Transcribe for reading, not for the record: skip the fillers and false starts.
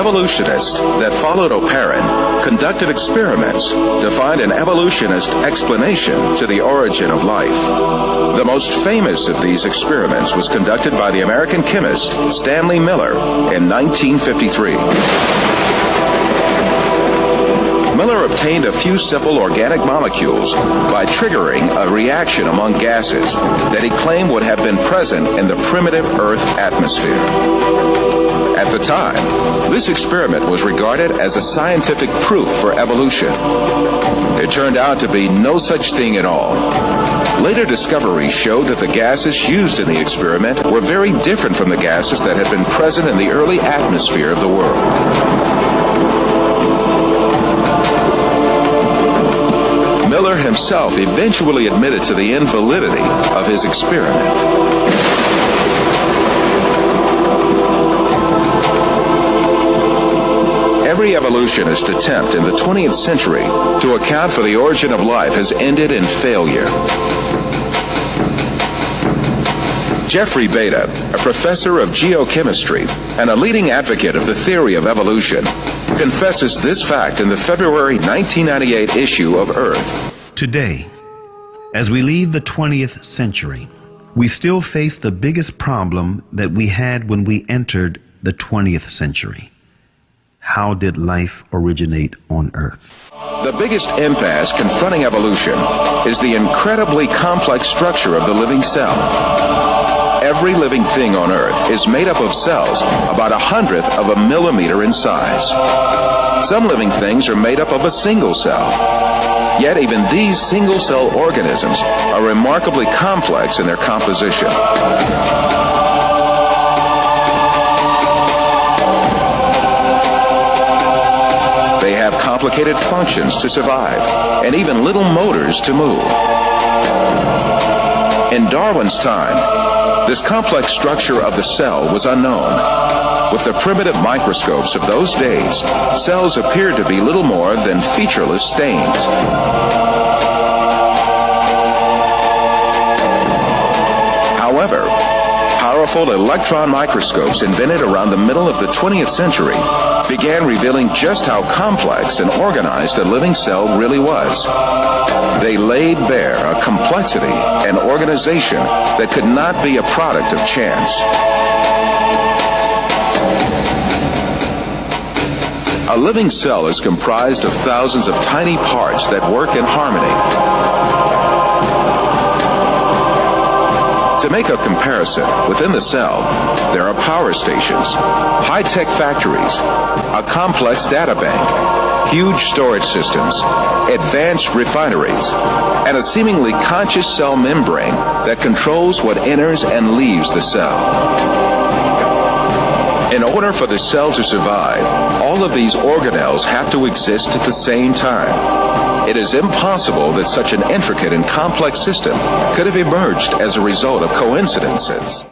evolutionists that followed Oparin conducted experiments to find an evolutionist explanation to the origin of life. The most famous of these experiments was conducted by the American chemist Stanley Miller in 1953. Miller obtained a few simple organic molecules by triggering a reaction among gases that he claimed would have been present in the primitive Earth atmosphere. At the time, this experiment was regarded as a scientific proof for evolution. It turned out to be no such thing at all. Later discoveries showed that the gases used in the experiment were very different from the gases that had been present in the early atmosphere of the world. Miller himself eventually admitted to the invalidity of his experiment. Every evolutionist attempt in the 20th century to account for the origin of life has ended in failure. Jeffrey Beta, a professor of geochemistry and a leading advocate of the theory of evolution, confesses this fact in the February 1998 issue of Earth. Today, as we leave the 20th century, we still face the biggest problem that we had when we entered the 20th century. How did life originate on Earth? The biggest impasse confronting evolution is the incredibly complex structure of the living cell. Every living thing on Earth is made up of cells about 1/100th of a millimeter in size. Some living things are made up of a single cell. Yet even these single-cell organisms are remarkably complex in their composition. They have complicated functions to survive, and even little motors to move. In Darwin's time, this complex structure of the cell was unknown. With the primitive microscopes of those days, cells appeared to be little more than featureless stains. However, powerful electron microscopes invented around the middle of the 20th century began revealing just how complex and organized a living cell really was. They laid bare a complexity and organization that could not be a product of chance. A living cell is comprised of thousands of tiny parts that work in harmony. To make a comparison, within the cell, there are power stations, high-tech factories, a complex data bank, huge storage systems, advanced refineries, and a seemingly conscious cell membrane that controls what enters and leaves the cell. In order for the cell to survive, all of these organelles have to exist at the same time. It is impossible that such an intricate and complex system could have emerged as a result of coincidences.